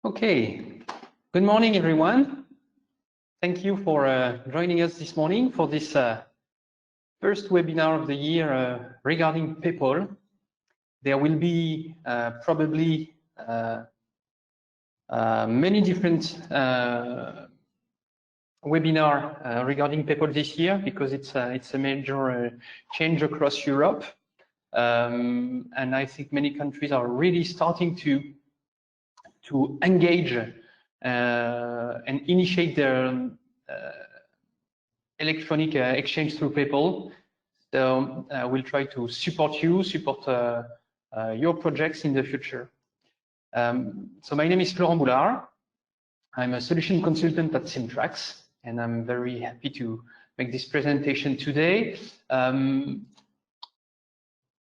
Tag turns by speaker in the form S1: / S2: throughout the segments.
S1: Okay, good morning, everyone. Thank you for joining us this morning for this first webinar of the year regarding PEPPOL. There will be probably many different webinar regarding PEPPOL this year because it's a major change across Europe, and I think many countries are really starting to engage and initiate their electronic exchange through PEPPOL. So we'll try to support your projects in the future. So my name is Florent Boulard. I'm a solution consultant at Simtrax, and I'm very happy to make this presentation today.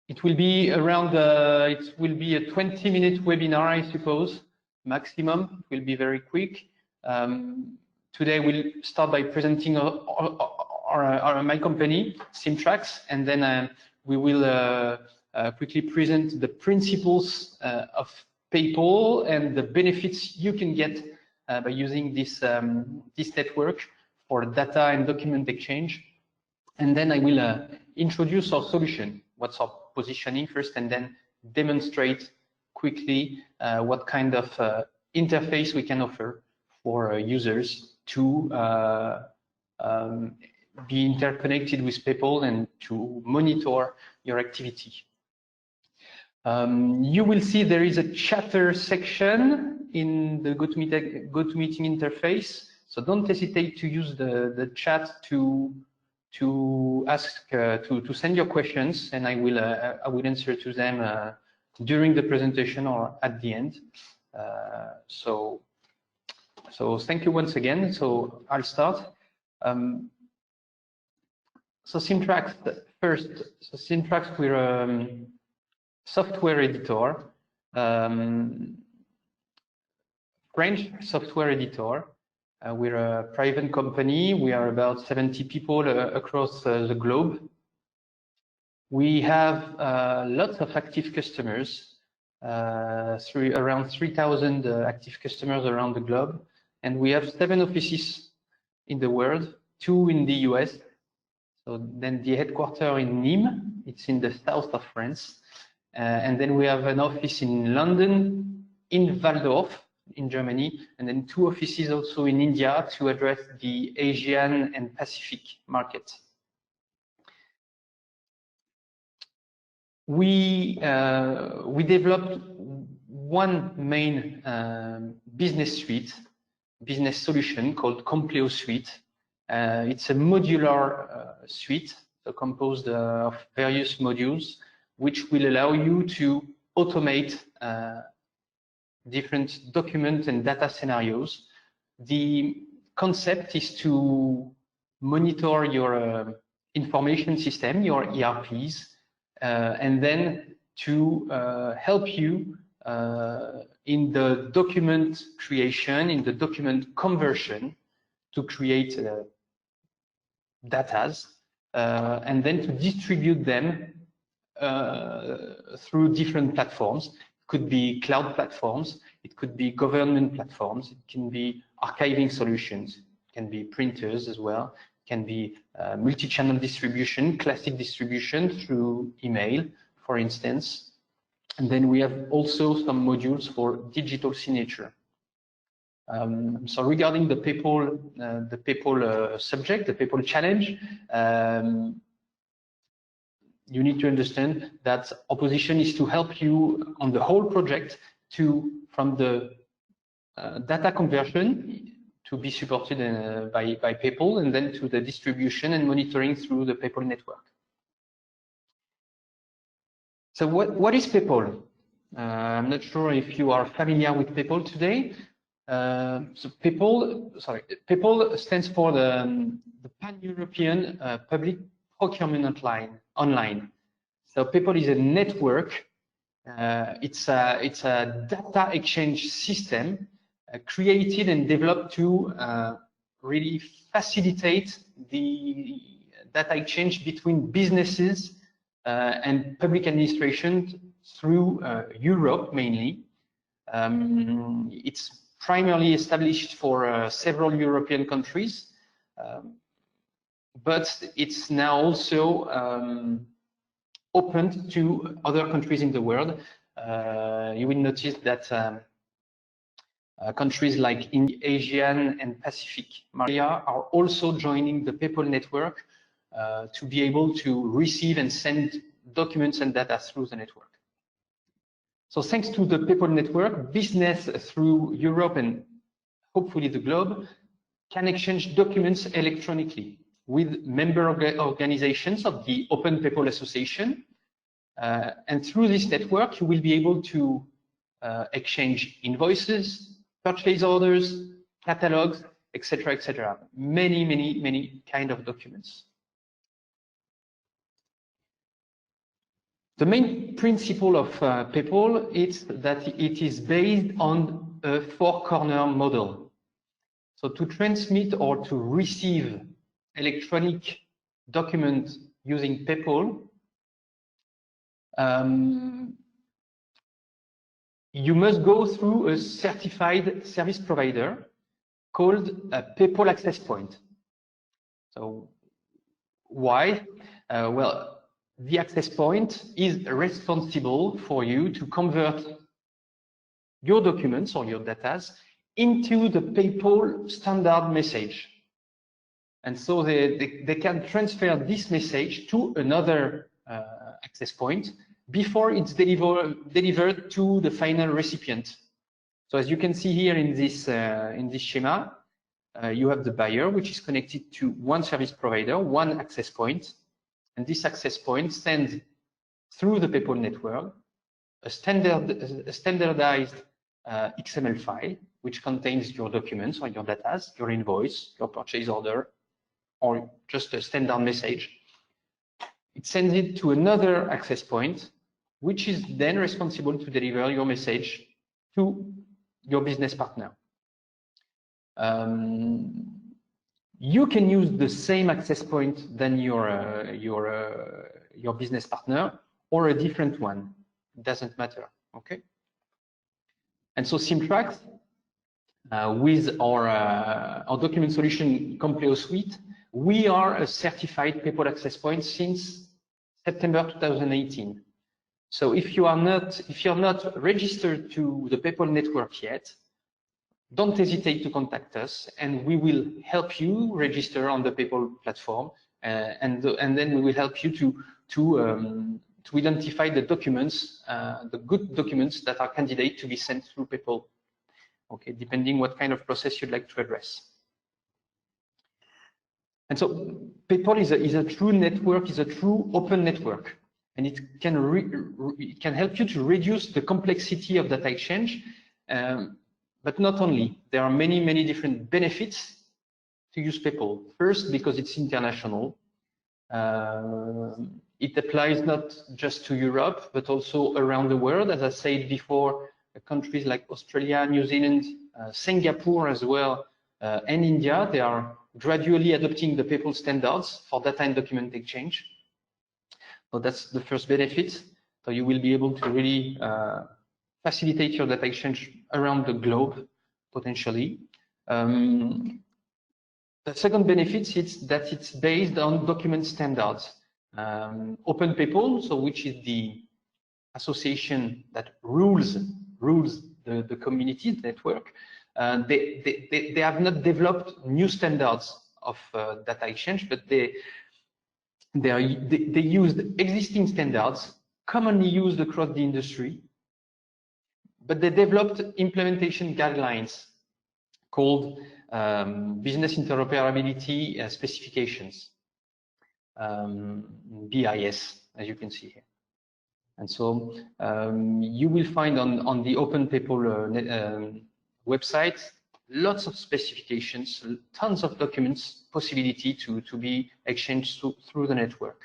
S1: It will be around, it will be a 20-minute webinar, I suppose, maximum. It will be very quick. Today we'll start by presenting my company, Simtrax, and then we will quickly present the principles of PEPPOL and the benefits you can get by using this network for data and document exchange. And then I will introduce our solution, what's our positioning first, and then demonstrate quickly what kind of interface we can offer for users to be interconnected with PEPPOL and to monitor your activity. You will see there is a chatter section in the GoToMeeting interface, so don't hesitate to use the chat to ask to send your questions, and I will answer to them during the presentation or at the end. So thank you once again. So I'll start. So Simtrax first. So Simtrax, we're a software editor, French software editor. We're a private company. We are about 70 people across the globe. We have lots of active customers, around 3,000 active customers around the globe. And we have 7 offices in the world, 2 in the US. So then the headquarters in Nîmes, it's in the south of France. And then we have an office in London, in Waldorf, in Germany, and then 2 offices also in India to address the Asian and Pacific market. We developed one main business solution called Compleo Suite. It's a modular suite, so composed of various modules, which will allow you to automate different document and data scenarios. The concept is to monitor your information system, your ERPs, and then to help you in the document creation, in the document conversion, to create datas, and then to distribute them through different platforms. It could be cloud platforms, it could be government platforms, it can be archiving solutions, it can be printers as well, it can be multi-channel distribution, classic distribution through email, for instance. And then we have also some modules for digital signature. So regarding the PEPPOL subject, the PEPPOL challenge, you need to understand that our position is to help you on the whole project from the data conversion to be supported by PEPPOL, and then to the distribution and monitoring through the PEPPOL network. So what is PEPPOL? I'm not sure if you are familiar with PEPPOL today. So PEPPOL stands for the Pan-European Public Procurement On-Line. So PEPPOL is a network. It's a data exchange system created and developed to really facilitate the data exchange between businesses and public administration through Europe mainly. It's primarily established for several European countries, but it's now also opened to other countries in the world. You will notice that countries like in the Asian and Pacific area are also joining the PEPPOL network to be able to receive and send documents and data through the network. So thanks to the PEPPOL network, business through Europe and hopefully the globe can exchange documents electronically with member organizations of the Open PEPPOL Association. And through this network, you will be able to exchange invoices, purchase orders, catalogs, etc., etc. Many kind of documents. The main principle of PEPPOL is that it is based on a four-corner model. So to transmit or to receive electronic documents using PEPPOL, you must go through a certified service provider called a PEPPOL access point. So why? Well, the access point is responsible for you to convert your documents or your data into the PEPPOL standard message. And so they can transfer this message to another access point before it's delivered to the final recipient. So as you can see here in this schema, you have the buyer, which is connected to one service provider, one access point, and this access point sends through the PEPPOL network a standardized XML file, which contains your documents or your data, your invoice, your purchase order, or just a standard message. It sends it to another access point, which is then responsible to deliver your message to your business partner. You can use the same access point than your business partner or a different one. It doesn't matter. Okay. And so Simtrax, with our document solution Compleo suite, we are a certified PEPPOL access point since September 2018. So if you're not registered to the PEPPOL network yet, don't hesitate to contact us, and we will help you register on the PEPPOL platform, and then we will help you to identify the documents, the good documents that are candidate to be sent through PEPPOL. Okay, depending what kind of process you'd like to address. And so PEPPOL is a true network, is a true open network, and it can help you to reduce the complexity of data exchange. But not only, there are many different benefits to use PEPPOL. First, because it's international. It applies not just to Europe, but also around the world. As I said before, countries like Australia, New Zealand, Singapore as well, and India, they are gradually adopting the PEPPOL standards for data and document exchange. So that's the first benefit. So you will be able to really facilitate your data exchange around the globe, potentially. The second benefit is that it's based on document standards. Open PEPPOL, so which is the association that rules the community network, they have not developed new standards of data exchange, but they used existing standards commonly used across the industry, but they developed implementation guidelines called business interoperability specifications, BIS, as you can see here. And so you will find on the Open PEPPOL website lots of specifications, tons of documents, possibility to be exchanged through the network.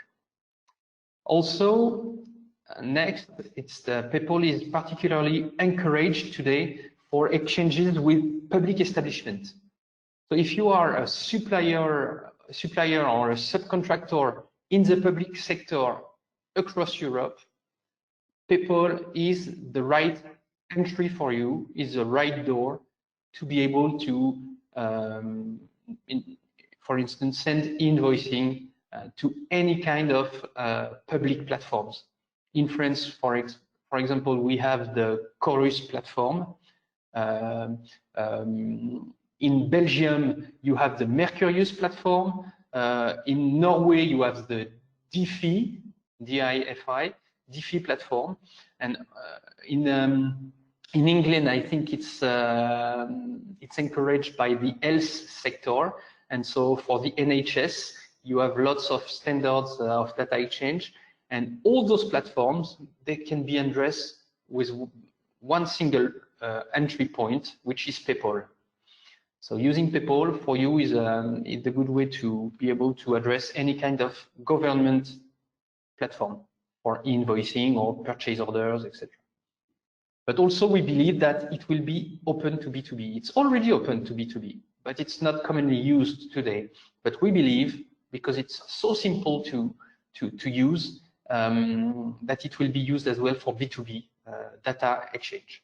S1: Also, next, it's the PEPPOL is particularly encouraged today for exchanges with public establishment. So if you are a supplier or a subcontractor in the public sector across Europe, PEPPOL is the right entry for you, is the right door to be able to, for instance, send invoicing to any kind of public platforms. In France, for example, we have the Chorus platform. In Belgium, you have the Mercurius platform. In Norway, you have the DIFI, DIFI platform, and in England, I think it's encouraged by the health sector, and so for the NHS, you have lots of standards of data exchange, and all those platforms, they can be addressed with one single entry point, which is PEPPOL. So using PEPPOL for you is a good way to be able to address any kind of government platform for invoicing or purchase orders, etc. But also we believe that it will be open to B2B. It's already open to B2B, but it's not commonly used today. But we believe, because it's so simple to use, that it will be used as well for B2B data exchange.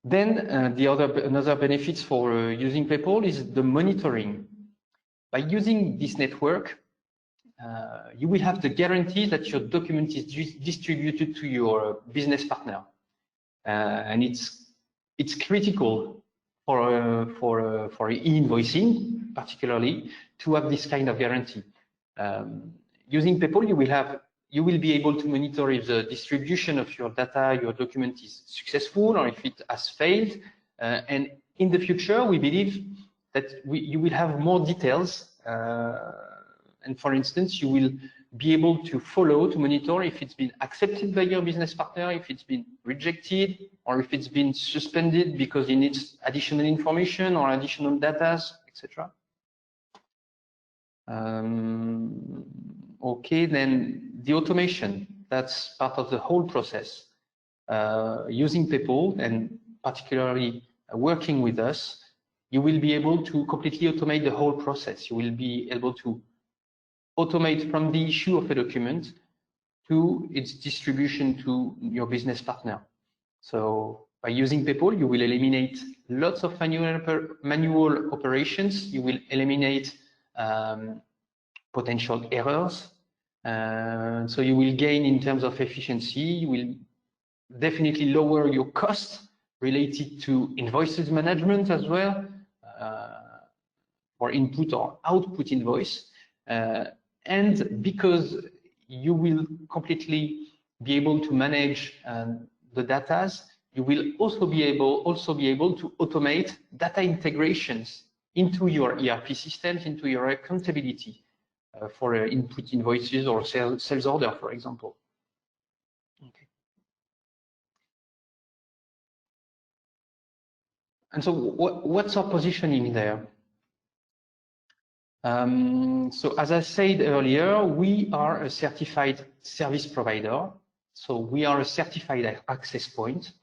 S1: Then another benefits for using PEPPOL is the monitoring. By using this network, you will have the guarantee that your document is distributed to your business partner, and it's critical for e-invoicing, particularly, to have this kind of guarantee. Using PEPPOL, you will be able to monitor if the distribution of your data, your document is successful, or if it has failed. And in the future, we believe that you will have more details. And for instance, you will be able to monitor if it's been accepted by your business partner, if it's been rejected, or if it's been suspended because it needs additional information or additional data, etc. Okay, then the automation, that's part of the whole process. Using PEPPOL and particularly working with us, you will be able to completely automate the whole process. You will be able to automate from the issue of a document to its distribution to your business partner. So by using PEPPOL, you will eliminate lots of manual operations. You will eliminate potential errors. So you will gain in terms of efficiency. You will definitely lower your costs related to invoices management as well, for input or output invoice. And because you will completely be able to manage the data, you will also be able to automate data integrations into your ERP systems, into your accountability for input invoices or sales order, for example. Okay. And so what's our positioning there? So as I said earlier, we are a certified service provider. So we are a certified access point,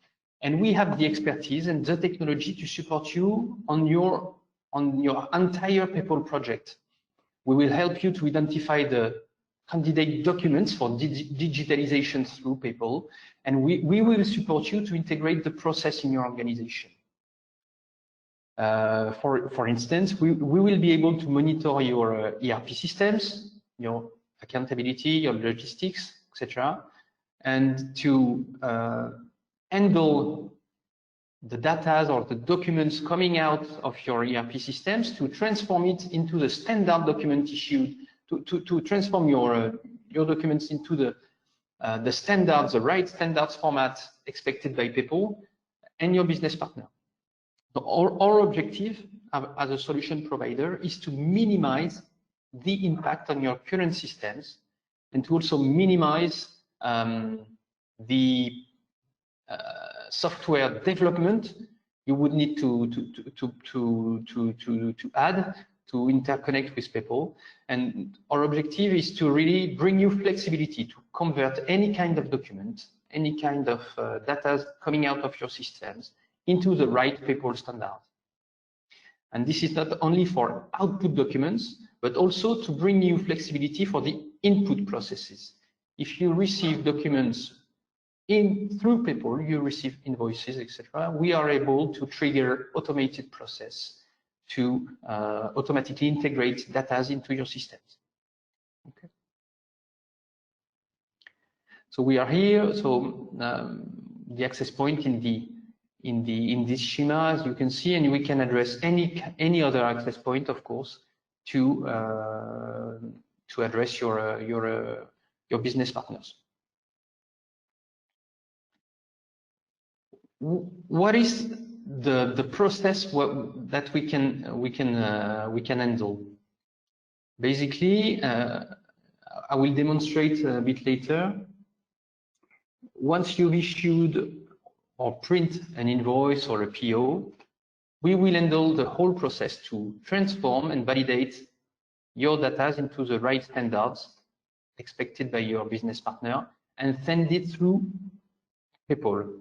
S1: and we have the expertise and the technology to support you on your entire PEPPOL project. We will help you to identify the candidate documents for digitalization through PEPPOL, and we will support you to integrate the process in your organization. For instance, we will be able to monitor your ERP systems, your accountability, your logistics, etc., and to handle the data or the documents coming out of your ERP systems, to transform it into the standard document issued, to transform your documents into the standards, the right standards format expected by PEPPOL and your business partner. So our objective as a solution provider is to minimize the impact on your current systems and to also minimize the software development you would need to add to interconnect with PEPPOL. And our objective is to really bring you flexibility to convert any kind of document, any kind of data coming out of your systems into the right PEPPOL standard. And this is not only for output documents, but also to bring you flexibility for the input processes. If you receive documents through PEPPOL, you receive invoices, etc. We are able to trigger automated process to automatically integrate data into your systems. Okay. So we are here. So the access point in this schema, as you can see, and we can address any other access point, of course, to address your business partners. What is the process that we can handle? Basically, I will demonstrate a bit later. Once you've issued or print an invoice or a PO, we will handle the whole process to transform and validate your data into the right standards expected by your business partner and send it through PEPPOL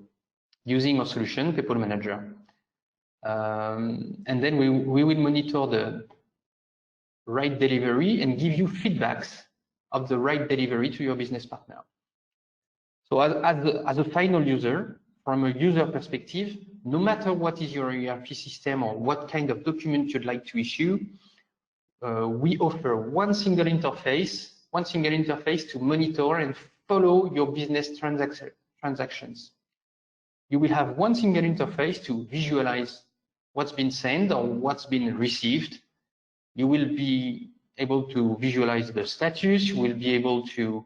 S1: using our solution, PEPPOL Manager. And then we will monitor the right delivery and give you feedbacks of the right delivery to your business partner. So as a final user, from a user perspective, no matter what is your ERP system or what kind of document you'd like to issue, we offer one single interface to monitor and follow your business transactions. You will have one single interface to visualize what's been sent or what's been received. You will be able to visualize the status. You will be able to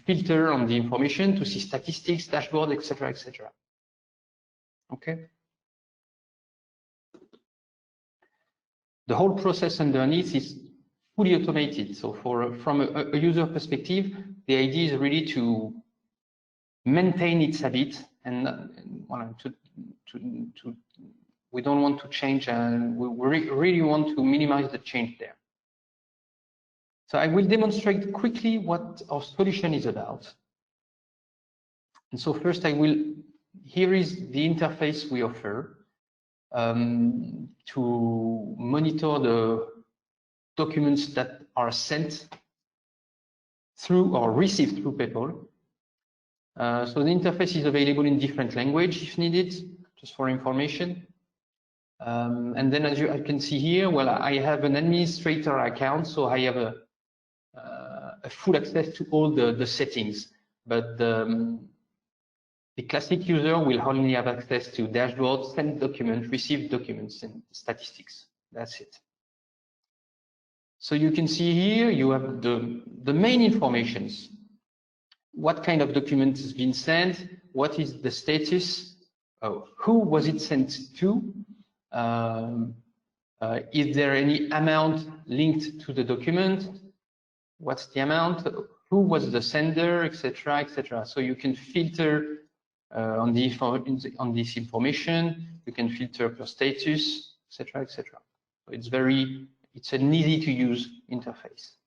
S1: filter on the information, to see statistics, dashboard, etc., etc. Okay. The whole process underneath is fully automated. So from a user perspective, the idea is really to maintain its habit and we don't want to change, and we really want to minimize the change there. So I will demonstrate quickly what our solution is about. And so first here is the interface we offer to monitor the documents that are sent through or received through PEPPOL. So the interface is available in different languages if needed, just for information. And then as you can see here, well, I have an administrator account, so I have a full access to all the settings, but the classic user will only have access to dashboards, send documents, receive documents, and statistics. That's it. So you can see here, you have the main informations. What kind of document has been sent? What is the status? Who was it sent to? Is there any amount linked to the document? What's the amount? Who was the sender, etc., etc. So you can filter on this information. You can filter per status, etc., etc. So it's an easy to use interface.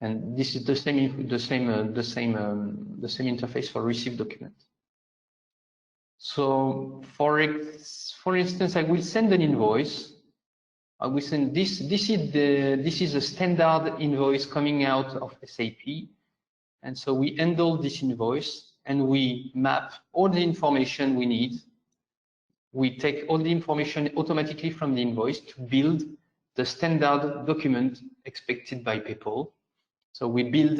S1: And this is the same interface for received document. So for instance, I will send an invoice. I will send this. This is a standard invoice coming out of SAP, and so we handle this invoice and we map all the information we need. We take all the information automatically from the invoice to build the standard document expected by PEPPOL. So we build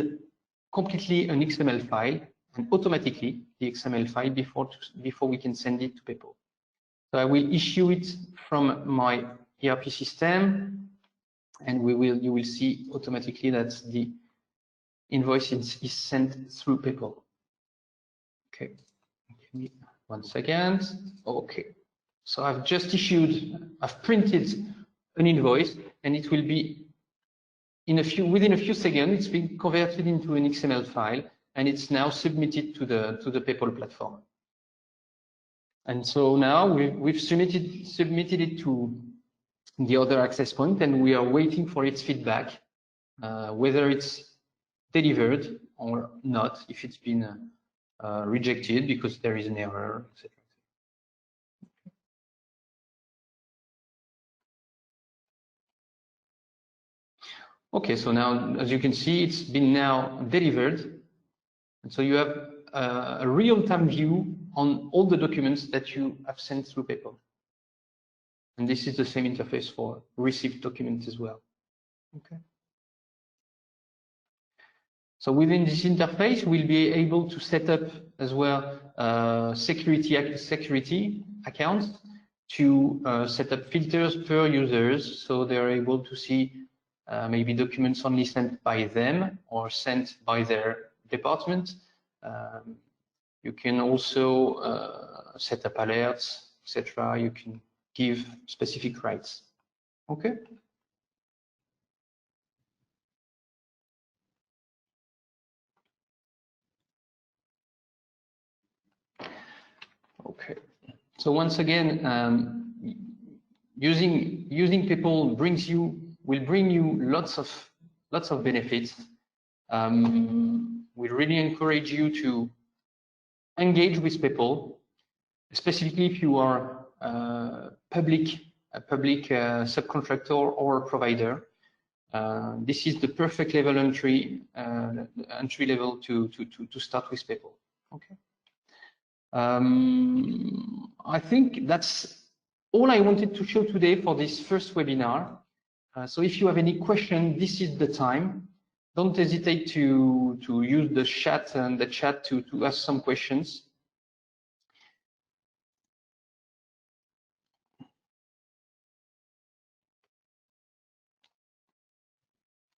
S1: completely an XML file and automatically the XML file before we can send it to PEPPOL. So I will issue it from my ERP system, and you will see automatically that the invoice is sent through PEPPOL. Okay, give me 1 second. Okay, so I've printed an invoice, and it will be within a few seconds. It's been converted into an XML file, and it's now submitted to the PEPPOL platform. And so now we've submitted it to the other access point, and we are waiting for its feedback, whether it's delivered or not, if it's been rejected because there is an error, etc. Okay, so now, as you can see, it's been now delivered. And so you have a real-time view on all the documents that you have sent through PEPPOL. And this is the same interface for received documents as well. Okay. So within this interface, we'll be able to set up as well security accounts to set up filters per users, so they're able to see maybe documents only sent by them or sent by their department. You can also set up alerts, etc. You can give specific rights. Okay. Okay. So once again, using PEPPOL will bring you lots of benefits. We really encourage you to engage with PEPPOL, specifically if you are a public subcontractor or provider. This is the perfect level entry level to start with PEPPOL. Okay. I think that's all I wanted to show today for this first webinar. So if you have any question, this is the time. Don't hesitate to use the chat to ask some questions.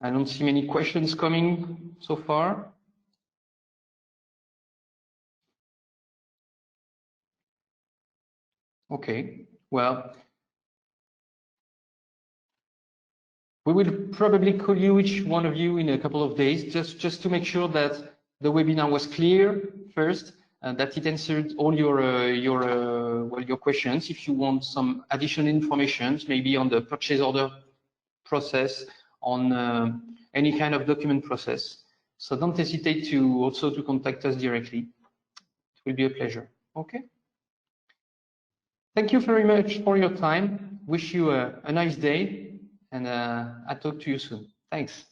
S1: I don't see many questions coming so far. Okay, well, we will probably call you, each one of you, in a couple of days, just to make sure that the webinar was clear first, and that it answered all your questions. If you want some additional information, maybe on the purchase order process, on any kind of document process, so don't hesitate to also to contact us directly. It will be a pleasure. Okay. Thank you very much for your time. Wish you a nice day, and I'll talk to you soon. Thanks.